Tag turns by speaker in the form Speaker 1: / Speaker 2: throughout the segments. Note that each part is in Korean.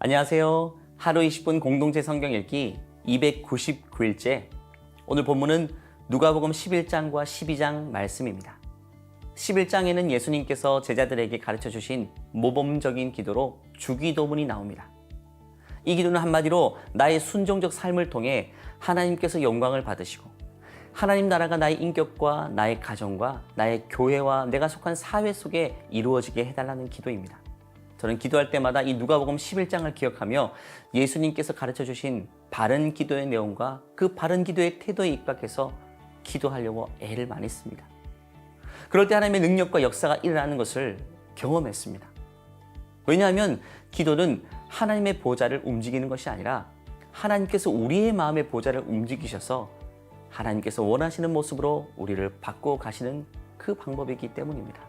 Speaker 1: 안녕하세요. 하루 20분 공동체 성경 읽기 299일째. 오늘 본문은 누가복음 11장과 12장 말씀입니다. 11장에는 예수님께서 제자들에게 가르쳐 주신 모범적인 기도로 주기도문이 나옵니다. 이 기도는 한마디로 나의 순종적 삶을 통해 하나님께서 영광을 받으시고 하나님 나라가 나의 인격과 나의 가정과 나의 교회와 내가 속한 사회 속에 이루어지게 해달라는 기도입니다. 저는 기도할 때마다 이 누가복음 11장을 기억하며 예수님께서 가르쳐 주신 바른 기도의 내용과 그 바른 기도의 태도에 입각해서 기도하려고 애를 많이 씁니다. 그럴 때 하나님의 능력과 역사가 일어나는 것을 경험했습니다. 왜냐하면 기도는 하나님의 보좌를 움직이는 것이 아니라 하나님께서 우리의 마음의 보좌를 움직이셔서 하나님께서 원하시는 모습으로 우리를 바꾸어 가시는 그 방법이기 때문입니다.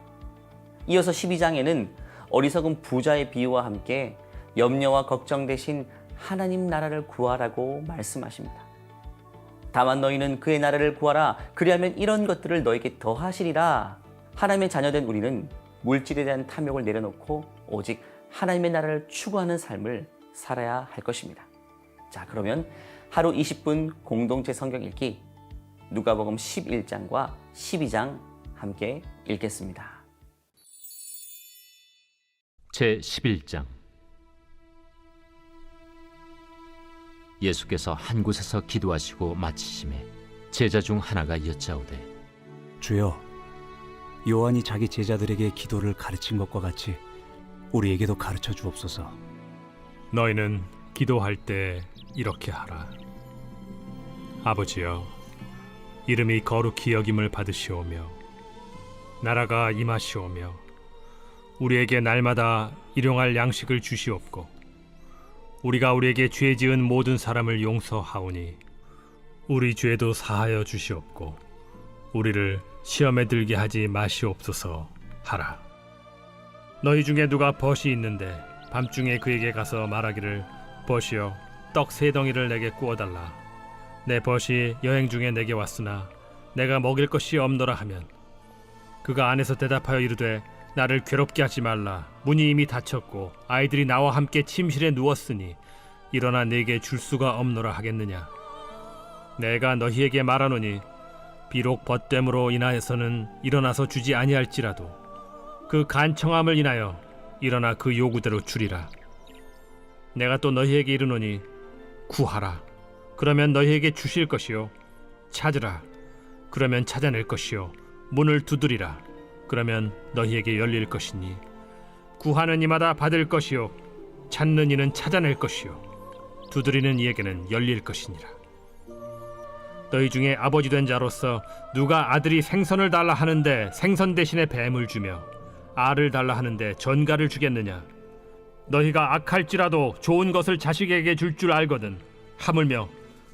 Speaker 1: 이어서 12장에는 어리석은 부자의 비유와 함께 염려와 걱정 대신 하나님 나라를 구하라고 말씀하십니다. 다만 너희는 그의 나라를 구하라. 그리하면 이런 것들을 너에게 더하시리라. 하나님의 자녀된 우리는 물질에 대한 탐욕을 내려놓고 오직 하나님의 나라를 추구하는 삶을 살아야 할 것입니다. 자, 그러면 하루 20분 공동체 성경 읽기 누가복음 11장과 12장 함께 읽겠습니다.
Speaker 2: 제11장. 예수께서 한 곳에서 기도하시고 마치심에 제자 중 하나가 여짜오되
Speaker 3: 주여, 요한이 자기 제자들에게 기도를 가르친 것과 같이 우리에게도 가르쳐 주옵소서.
Speaker 4: 너희는 기도할 때 이렇게 하라. 아버지여, 이름이 거룩히 여김을 받으시오며 나라가 임하시오며 우리에게 날마다 일용할 양식을 주시옵고 우리가 우리에게 죄 지은 모든 사람을 용서하오니 우리 죄도 사하여 주시옵고 우리를 시험에 들게 하지 마시옵소서 하라. 너희 중에 누가 벗이 있는데 밤중에 그에게 가서 말하기를 벗이여 떡 3덩이를 내게 구워달라. 내 벗이 여행 중에 내게 왔으나 내가 먹일 것이 없노라 하면 그가 안에서 대답하여 이르되 나를 괴롭게 하지 말라. 문이 이미 닫혔고 아이들이 나와 함께 침실에 누웠으니 일어나 내게 줄 수가 없노라 하겠느냐. 내가 너희에게 말하노니 비록 벗됨으로 인하여서는 일어나서 주지 아니할지라도 그 간청함을 인하여 일어나 그 요구대로 주리라. 내가 또 너희에게 이르노니 구하라. 그러면 너희에게 주실 것이요. 찾으라. 그러면 찾아낼 것이요. 문을 두드리라. 그러면 너희에게 열릴 것이니 구하는 이마다 받을 것이요 찾는 이는 찾아낼 것이요 두드리는 이에게는 열릴 것이니라. 너희 중에 아버지 된 자로서 누가 아들이 생선을 달라 하는데 생선 대신에 뱀을 주며 알을 달라 하는데 전갈을 주겠느냐. 너희가 악할지라도 좋은 것을 자식에게 줄 줄 알거든 하물며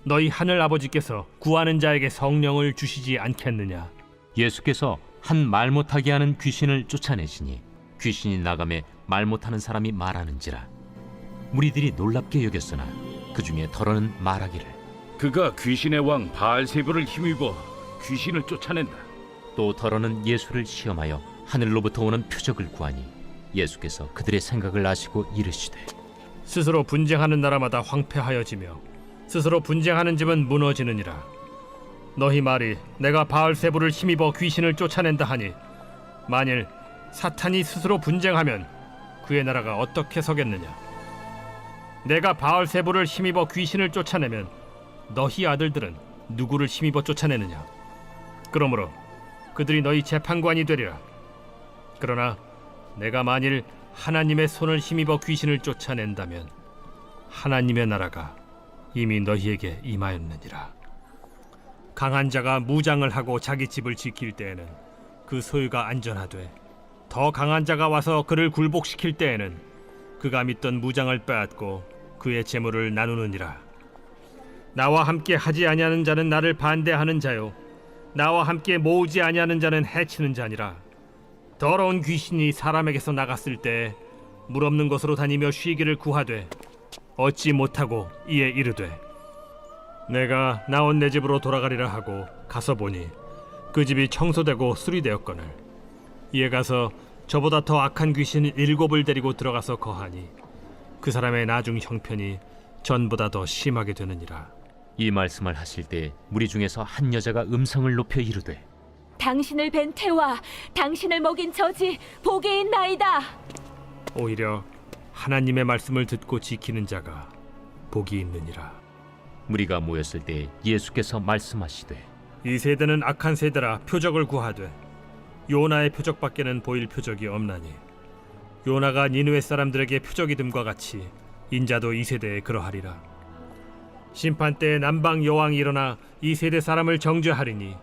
Speaker 4: 너희 하늘 아버지께서 구하는 자에게 성령을 주시지 않겠느냐.
Speaker 2: 예수께서 한 말 못하게 하는 귀신을 쫓아내시니 귀신이 나가매 말 못하는 사람이 말하는지라. 무리들이 놀랍게 여겼으나 그 중에 더러는 말하기를
Speaker 5: 그가 귀신의 왕 바알세불을 힘입어 귀신을 쫓아낸다.
Speaker 2: 또 더러는 예수를 시험하여 하늘로부터 오는 표적을 구하니 예수께서 그들의 생각을 아시고 이르시되
Speaker 4: 스스로 분쟁하는 나라마다 황폐하여지며 스스로 분쟁하는 집은 무너지느니라. 너희 말이 내가 바알세불을 힘입어 귀신을 쫓아낸다 하니 만일 사탄이 스스로 분쟁하면 그의 나라가 어떻게 서겠느냐. 내가 바알세불을 힘입어 귀신을 쫓아내면 너희 아들들은 누구를 힘입어 쫓아내느냐. 그러므로 그들이 너희 재판관이 되리라. 그러나 내가 만일 하나님의 손을 힘입어 귀신을 쫓아낸다면 하나님의 나라가 이미 너희에게 임하였느니라. 강한 자가 무장을 하고 자기 집을 지킬 때에는 그 소유가 안전하되 더 강한 자가 와서 그를 굴복시킬 때에는 그가 믿던 무장을 빼앗고 그의 재물을 나누느니라. 나와 함께 하지 아니하는 자는 나를 반대하는 자요 나와 함께 모으지 아니하는 자는 해치는 자니라. 더러운 귀신이 사람에게서 나갔을 때 물 없는 곳으로 다니며 쉬기를 구하되 얻지 못하고 이에 이르되 내가 나온 내 집으로 돌아가리라 하고 가서 보니 그 집이 청소되고 수리되었거늘 이에 가서 저보다 더 악한 귀신 7을 데리고 들어가서 거하니 그 사람의 나중 형편이 전보다 더 심하게 되느니라.
Speaker 2: 이 말씀을 하실 때 무리 중에서 한 여자가 음성을 높여 이르되
Speaker 6: 당신을 뵌 태와 당신을 먹인 저지 복이 있나이다.
Speaker 4: 오히려 하나님의 말씀을 듣고 지키는 자가 복이 있느니라.
Speaker 2: 무리가 모였을 때 예수께서 말씀하시되
Speaker 4: 이 세대는 악한 세대라 표적을 구하되 요나의 표적밖에는 보일 표적이 없나니 요나가 니느웨 사람들에게 표적이 됨과 같이 인자도 이 세대에 그러하리라. 심판 때에 남방 여왕이 일어나 이 세대 사람을 정죄하리니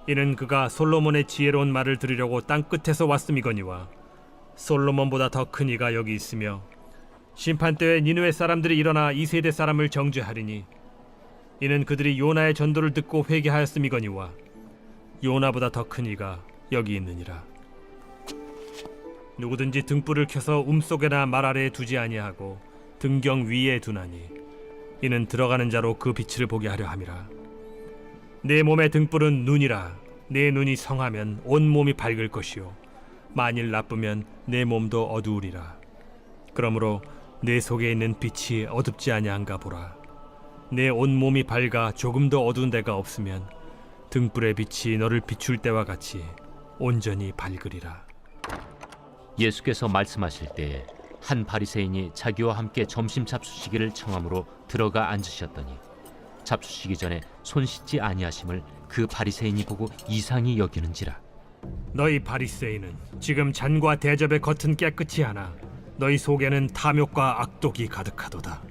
Speaker 4: 이는 그가 솔로몬의 지혜로운 말을 들으려고 땅 끝에서 왔음이거니와 솔로몬보다 더 큰 이가 여기 있으며 심판 때에 니느웨 사람들이 일어나 이 세대 사람을 정죄하리니 이는 그들이 요나의 전도를 듣고 회개하였음이거니와 요나보다 더 큰 이가 여기 있느니라. 누구든지 등불을 켜서 움속에나 말 아래에 두지 아니하고 등경 위에 두나니 이는 들어가는 자로 그 빛을 보게 하려 함이라. 내 몸의 등불은 눈이라. 내 눈이 성하면 온 몸이 밝을 것이요 만일 나쁘면 내 몸도 어두우리라. 그러므로 내 속에 있는 빛이 어둡지 아니한가 보라. 내 온 몸이 밝아 조금도 어두운 데가 없으면 등불의 빛이 너를 비출 때와 같이 온전히 밝으리라.
Speaker 2: 예수께서 말씀하실 때에 한 바리새인이 자기와 함께 점심 잡수시기를 청함으로 들어가 앉으셨더니 잡수시기 전에 손 씻지 아니하심을 그 바리새인이 보고 이상히 여기는지라.
Speaker 4: 너희 바리새인은 지금 잔과 대접의 겉은 깨끗이 하나 너희 속에는 탐욕과 악독이 가득하도다.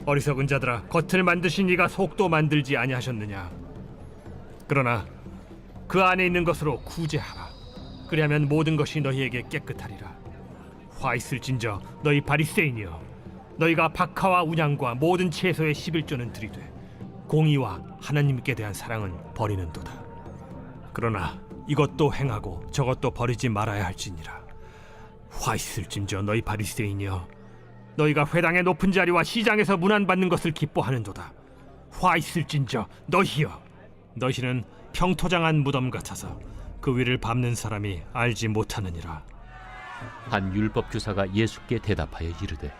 Speaker 4: 어리석은 자들아, 겉을 만드신 이가 속도 만들지 아니하셨느냐? 그러나 그 안에 있는 것으로 구제하라. 그리하면 모든 것이 너희에게 깨끗하리라. 화 있을진저 너희 바리새인이여, 너희가 박하와 운양과 모든 채소의 11조는 들이되 공의와 하나님께 대한 사랑은 버리는도다. 그러나 이것도 행하고 저것도 버리지 말아야 할지니라. 화 있을진저 너희 바리새인이여, 너희가 회당의 높은 자리와 시장에서 문안받는 것을 기뻐하는도다. 화 있을진저 너희여, 너희는 평토장한 무덤 같아서 그 위를 밟는 사람이 알지 못하느니라.
Speaker 2: 한 율법 교사가 예수께 대답하여 이르되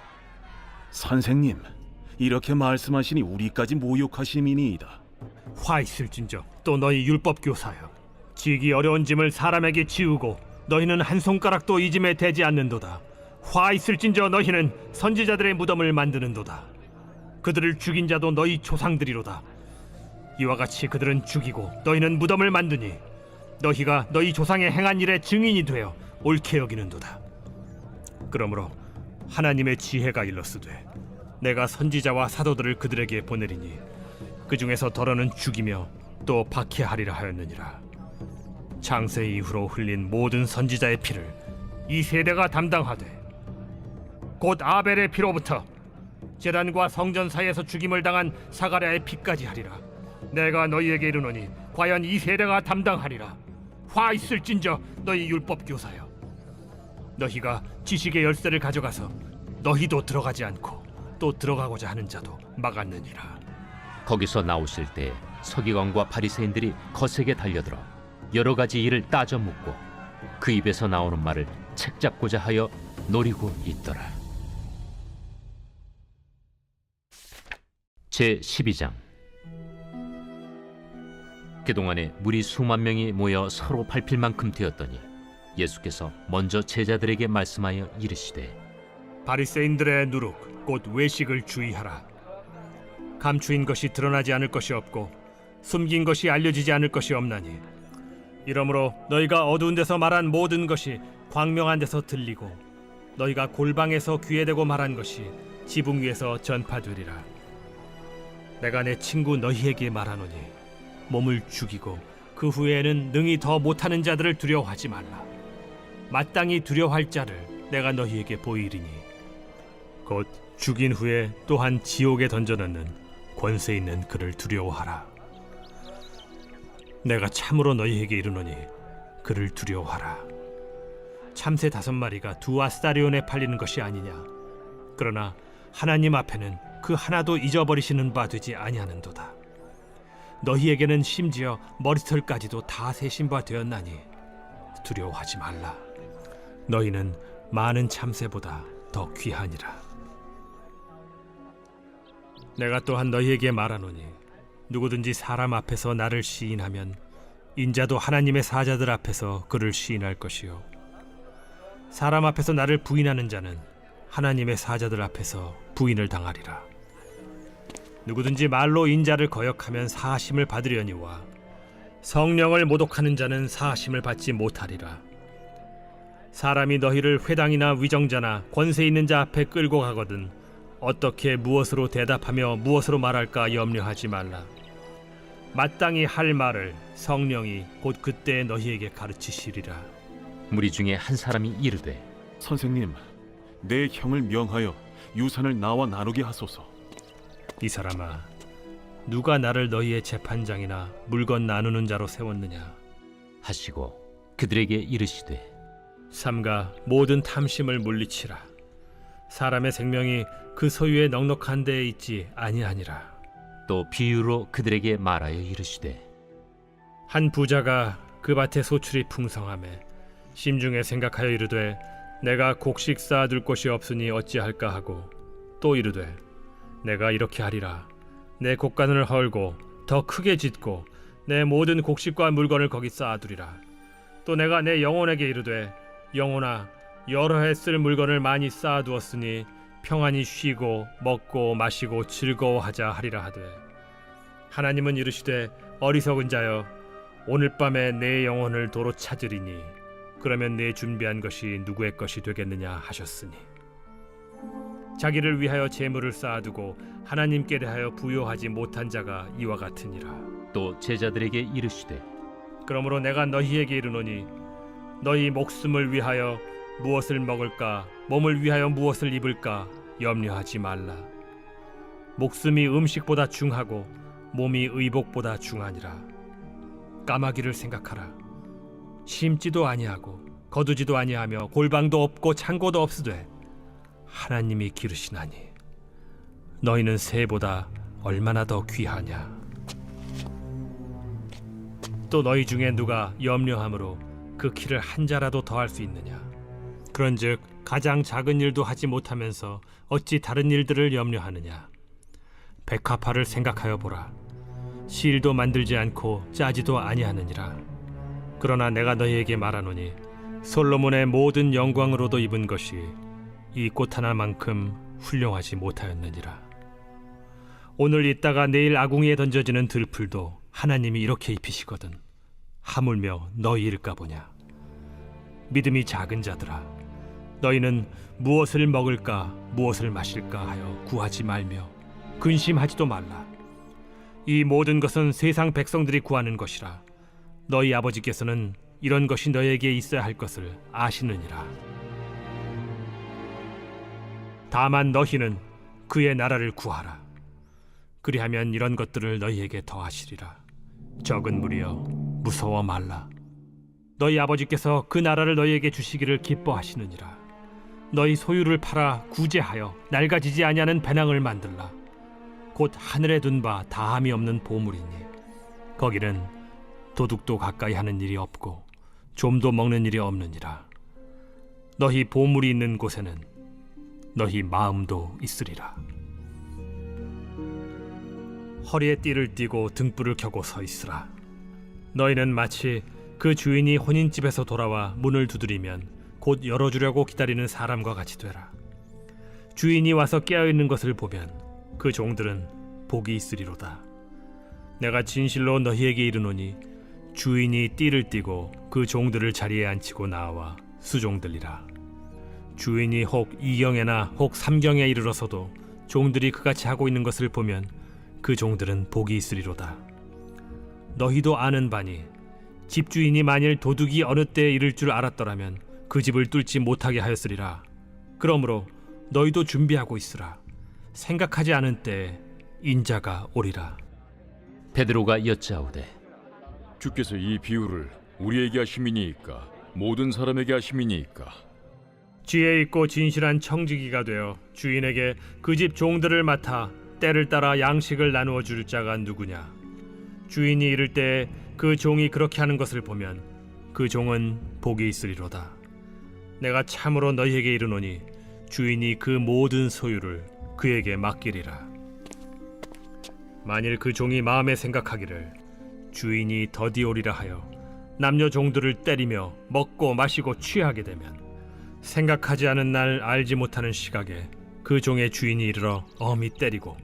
Speaker 7: 선생님, 이렇게 말씀하시니 우리까지 모욕하심이니이다.
Speaker 4: 화 있을진저 또 너희 율법 교사여, 지기 어려운 짐을 사람에게 지우고 너희는 한 손가락도 이 짐에 대지 않는도다. 화 있을진저 너희는 선지자들의 무덤을 만드는도다. 그들을 죽인 자도 너희 조상들이로다. 이와 같이 그들은 죽이고 너희는 무덤을 만드니 너희가 너희 조상의 행한 일의 증인이 되어 옳게 여기는도다. 그러므로 하나님의 지혜가 일렀으되 내가 선지자와 사도들을 그들에게 보내리니 그 중에서 더러는 죽이며 또 박해하리라 하였느니라. 창세 이후로 흘린 모든 선지자의 피를 이 세대가 담당하되 곧 아벨의 피로부터 제단과 성전 사이에서 죽임을 당한 사가랴의 피까지 하리라. 내가 너희에게 이르노니 과연 이 세대가 담당하리라. 화 있을진저 너희 율법 교사여, 너희가 지식의 열쇠를 가져가서 너희도 들어가지 않고 또 들어가고자 하는 자도 막았느니라.
Speaker 2: 거기서 나오실 때 서기관과 바리새인들이 거세게 달려들어 여러 가지 일을 따져 묻고 그 입에서 나오는 말을 책잡고자 하여 노리고 있더라. 제12장. 그동안에 무리 수만 명이 모여 서로 밟힐 만큼 되었더니 예수께서 먼저 제자들에게 말씀하여 이르시되
Speaker 4: 바리새인들의 누룩 곧 외식을 주의하라. 감추인 것이 드러나지 않을 것이 없고 숨긴 것이 알려지지 않을 것이 없나니 이러므로 너희가 어두운 데서 말한 모든 것이 광명한 데서 들리고 너희가 골방에서 귀에 대고 말한 것이 지붕 위에서 전파되리라. 내가 내 친구 너희에게 말하노니 몸을 죽이고 그 후에는 능히 더 못하는 자들을 두려워하지 말라. 마땅히 두려워할 자를 내가 너희에게 보이리니 곧 죽인 후에 또한 지옥에 던져넣는 권세 있는 그를 두려워하라. 내가 참으로 너희에게 이르노니 그를 두려워하라. 참새 5마리가 2아스타리온에 팔리는 것이 아니냐? 그러나 하나님 앞에는 그 하나도 잊어버리시는 바 되지 아니하는도다. 너희에게는 심지어 머리털까지도 다 세신 바 되었나니 두려워하지 말라. 너희는 많은 참새보다 더 귀하니라. 내가 또한 너희에게 말하노니 누구든지 사람 앞에서 나를 시인하면 인자도 하나님의 사자들 앞에서 그를 시인할 것이요 사람 앞에서 나를 부인하는 자는 하나님의 사자들 앞에서 부인을 당하리라. 누구든지 말로 인자를 거역하면 사하심을 받으려니와 성령을 모독하는 자는 사하심을 받지 못하리라. 사람이 너희를 회당이나 위정자나 권세 있는 자 앞에 끌고 가거든 어떻게 무엇으로 대답하며 무엇으로 말할까 염려하지 말라. 마땅히 할 말을 성령이 곧 그때 너희에게 가르치시리라.
Speaker 2: 무리 중에 한 사람이 이르되
Speaker 7: 선생님, 내 형을 명하여 유산을 나와 나누게 하소서.
Speaker 4: 이 사람아, 누가 나를 너희의 재판장이나 물건 나누는 자로 세웠느냐?
Speaker 2: 하시고 그들에게 이르시되
Speaker 4: 삼가 모든 탐심을 물리치라. 사람의 생명이 그 소유의 넉넉한 데에 있지 아니하니라.
Speaker 2: 또 비유로 그들에게 말하여 이르시되
Speaker 4: 한 부자가 그 밭에 소출이 풍성하매 심중에 생각하여 이르되 내가 곡식 쌓아둘 곳이 없으니 어찌할까 하고 또 이르되 내가 이렇게 하리라. 내 곡간을 헐고 더 크게 짓고 내 모든 곡식과 물건을 거기 쌓아두리라. 또 내가 내 영혼에게 이르되 영혼아, 여러 해 쓸 물건을 많이 쌓아두었으니 평안히 쉬고 먹고 마시고 즐거워하자 하리라 하되 하나님은 이르시되 어리석은 자여, 오늘 밤에 내 영혼을 도로 찾으리니 그러면 내 준비한 것이 누구의 것이 되겠느냐 하셨으니 자기를 위하여 재물을 쌓아두고 하나님께 대하여 부요하지 못한 자가 이와 같으니라.
Speaker 2: 또 제자들에게 이르시되
Speaker 4: 그러므로 내가 너희에게 이르노니 너희 목숨을 위하여 무엇을 먹을까, 몸을 위하여 무엇을 입을까 염려하지 말라. 목숨이 음식보다 중하고 몸이 의복보다 중하니라. 까마귀를 생각하라. 심지도 아니하고 거두지도 아니하며 골방도 없고 창고도 없으되 하나님이 기르시나니 너희는 새보다 얼마나 더 귀하냐. 또 너희 중에 누가 염려함으로 그 키를 한 자라도 더할 수 있느냐? 그런즉 가장 작은 일도 하지 못하면서 어찌 다른 일들을 염려하느냐? 백합화를 생각하여 보라. 실도 만들지 않고 짜지도 아니하느니라. 그러나 내가 너희에게 말하노니 솔로몬의 모든 영광으로도 입은 것이 이 꽃 하나만큼 훌륭하지 못하였느니라. 오늘 있다가 내일 아궁이에 던져지는 들풀도 하나님이 이렇게 입히시거든 하물며 너희일까 보냐. 믿음이 작은 자들아, 너희는 무엇을 먹을까 무엇을 마실까 하여 구하지 말며 근심하지도 말라. 이 모든 것은 세상 백성들이 구하는 것이라. 너희 아버지께서는 이런 것이 너희에게 있어야 할 것을 아시느니라. 다만 너희는 그의 나라를 구하라. 그리하면 이런 것들을 너희에게 더하시리라. 적은 무리여, 무서워 말라. 너희 아버지께서 그 나라를 너희에게 주시기를 기뻐하시느니라. 너희 소유를 팔아 구제하여 낡아지지 아니하는 배낭을 만들라. 곧 하늘에 둔 바 다함이 없는 보물이니 거기는 도둑도 가까이 하는 일이 없고 좀도 먹는 일이 없느니라. 너희 보물이 있는 곳에는 너희 마음도 있으리라. 허리에 띠를 띠고 등불을 켜고 서 있으라. 너희는 마치 그 주인이 혼인집에서 돌아와 문을 두드리면 곧 열어주려고 기다리는 사람과 같이 되라. 주인이 와서 깨어있는 것을 보면 그 종들은 복이 있으리로다. 내가 진실로 너희에게 이르노니 주인이 띠를 띠고 그 종들을 자리에 앉히고 나와 수종들리라. 주인이 혹 이경에나 혹 삼경에 이르러서도 종들이 그같이 하고 있는 것을 보면 그 종들은 복이 있으리로다. 너희도 아는 바니 집주인이 만일 도둑이 어느 때에 이를 줄 알았더라면 그 집을 뚫지 못하게 하였으리라. 그러므로 너희도 준비하고 있으라. 생각하지 않은 때에 인자가 오리라.
Speaker 2: 베드로가 여짜오되
Speaker 5: 주께서 이 비유를 우리에게 하심이니이까 모든 사람에게 하심이니이까?
Speaker 4: 지혜 있고 진실한 청지기가 되어 주인에게 그 집 종들을 맡아 때를 따라 양식을 나누어 줄 자가 누구냐? 주인이 이를 때에 그 종이 그렇게 하는 것을 보면 그 종은 복이 있으리로다. 내가 참으로 너희에게 이르노니 주인이 그 모든 소유를 그에게 맡기리라. 만일 그 종이 마음에 생각하기를 주인이 더디오리라 하여 남녀 종들을 때리며 먹고 마시고 취하게 되면 생각하지 않은 날 알지 못하는 시각에 그 종의 주인이 이르러 엄히 때리고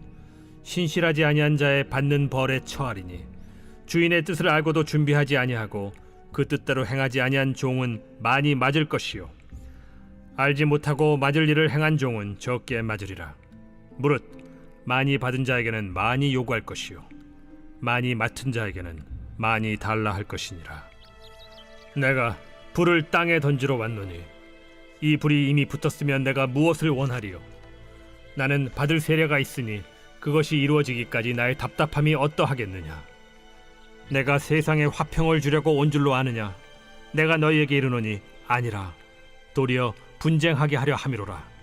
Speaker 4: 신실하지 아니한 자의 받는 벌에 처하리니 주인의 뜻을 알고도 준비하지 아니하고 그 뜻대로 행하지 아니한 종은 많이 맞을 것이요 알지 못하고 맞을 일을 행한 종은 적게 맞으리라. 무릇 많이 받은 자에게는 많이 요구할 것이요 많이 맡은 자에게는 많이 달라 할 것이니라. 내가 불을 땅에 던지러 왔노니 이 불이 이미 붙었으면 내가 무엇을 원하리요? 나는 받을 세례가 있으니 그것이 이루어지기까지 나의 답답함이 어떠하겠느냐? 내가 세상에 화평을 주려고 온 줄로 아느냐? 내가 너희에게 이르노니 아니라 도리어 분쟁하게 하려 함이로라.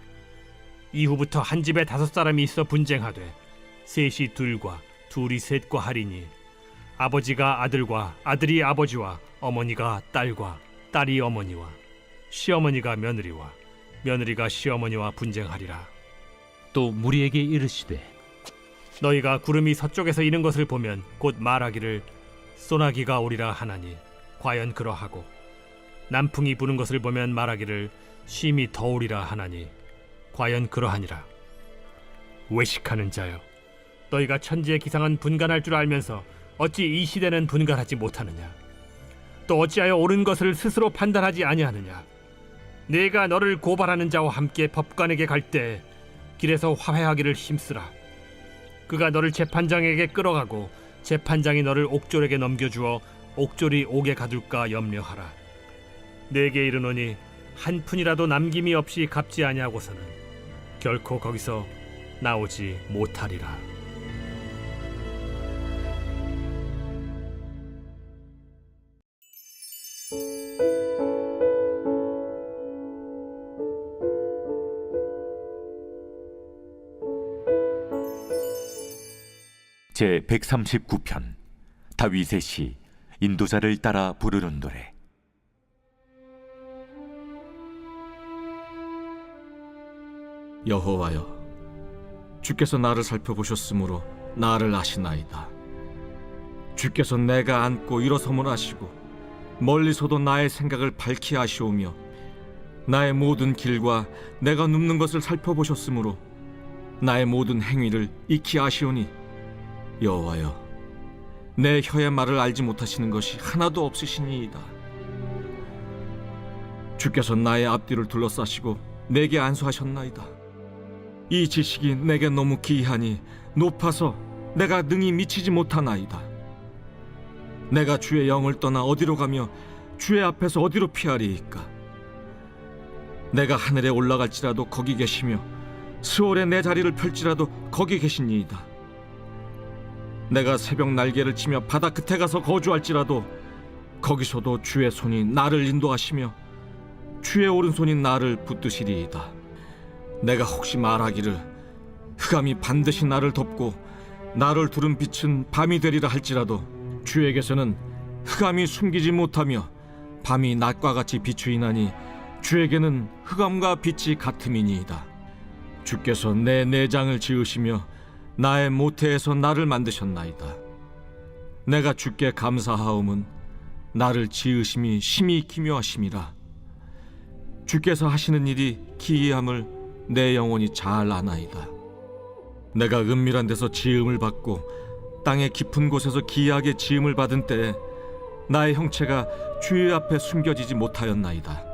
Speaker 4: 이후부터 한 집에 5사람이 있어 분쟁하되 셋이 둘과 둘이 셋과 하리니 아버지가 아들과 아들이 아버지와 어머니가 딸과 딸이 어머니와 시어머니가 며느리와 며느리가 시어머니와 분쟁하리라.
Speaker 2: 또 무리에게 이르시되
Speaker 4: 너희가 구름이 서쪽에서 이는 것을 보면 곧 말하기를 소나기가 오리라 하나니 과연 그러하고 남풍이 부는 것을 보면 말하기를 심히 더우리라 하나니 과연 그러하니라. 외식하는 자여, 너희가 천지의 기상은 분간할 줄 알면서 어찌 이 시대는 분간하지 못하느냐? 또 어찌하여 옳은 것을 스스로 판단하지 아니하느냐? 내가 너를 고발하는 자와 함께 법관에게 갈 때 길에서 화해하기를 힘쓰라. 그가 너를 재판장에게 끌어가고 재판장이 너를 옥졸에게 넘겨주어 옥졸이 옥에 가둘까 염려하라. 내게 이르노니 한 푼이라도 남김이 없이 갚지 아니하고서는 결코 거기서 나오지 못하리라.
Speaker 8: 제 139편 다윗의 시 인도자를 따라 부르는 노래.
Speaker 7: 여호와여, 주께서 나를 살펴보셨으므로 나를 아시나이다. 주께서 내가 앉고 일어섬을 아시고 멀리서도 나의 생각을 밝히 아시오며 나의 모든 길과 내가 눕는 것을 살펴보셨으므로 나의 모든 행위를 익히 아시오니 여호와여, 내 혀의 말을 알지 못하시는 것이 하나도 없으시니이다. 주께서 나의 앞뒤를 둘러싸시고 내게 안수하셨나이다. 이 지식이 내게 너무 기이하니 높아서 내가 능히 미치지 못하나이다. 내가 주의 영을 떠나 어디로 가며 주의 앞에서 어디로 피하리이까? 내가 하늘에 올라갈지라도 거기 계시며 스올에 내 자리를 펼지라도 거기 계시니이다. 내가 새벽 날개를 치며 바다 끝에 가서 거주할지라도 거기서도 주의 손이 나를 인도하시며 주의 오른손이 나를 붙드시리이다. 내가 혹시 말하기를 흑암이 반드시 나를 덮고 나를 두른 빛은 밤이 되리라 할지라도 주에게서는 흑암이 숨기지 못하며 밤이 낮과 같이 비추이나니 주에게는 흑암과 빛이 같음이니이다. 주께서 내 내장을 지으시며 나의 모태에서 나를 만드셨나이다. 내가 주께 감사하옴은 나를 지으심이 심히 기묘하심이라. 주께서 하시는 일이 기이함을 내 영혼이 잘 아나이다. 내가 은밀한 데서 지음을 받고 땅의 깊은 곳에서 기이하게 지음을 받은 때에 나의 형체가 주의 앞에 숨겨지지 못하였나이다.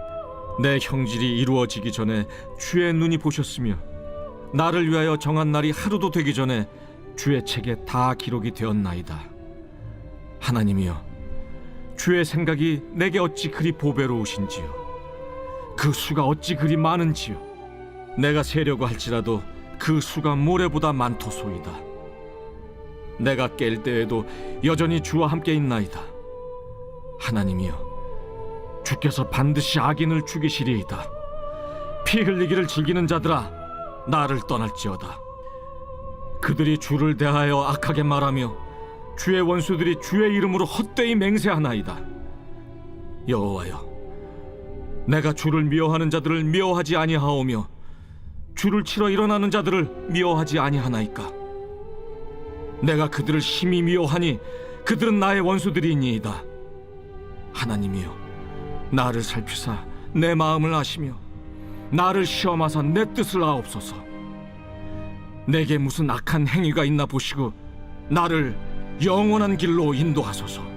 Speaker 7: 내 형질이 이루어지기 전에 주의 눈이 보셨으며 나를 위하여 정한 날이 하루도 되기 전에 주의 책에 다 기록이 되었나이다. 하나님이여, 주의 생각이 내게 어찌 그리 보배로우신지요. 그 수가 어찌 그리 많은지요. 내가 세려고 할지라도 그 수가 모래보다 많도소이다. 내가 깰 때에도 여전히 주와 함께 있나이다. 하나님이여, 주께서 반드시 악인을 죽이시리이다. 피 흘리기를 즐기는 자들아, 나를 떠날지어다. 그들이 주를 대하여 악하게 말하며 주의 원수들이 주의 이름으로 헛되이 맹세하나이다. 여호와여, 내가 주를 미워하는 자들을 미워하지 아니하오며 주를 치러 일어나는 자들을 미워하지 아니하나이까? 내가 그들을 심히 미워하니 그들은 나의 원수들이니이다. 하나님이여, 나를 살피사 내 마음을 아시며 나를 시험하사 내 뜻을 아옵소서. 내게 무슨 악한 행위가 있나 보시고 나를 영원한 길로 인도하소서.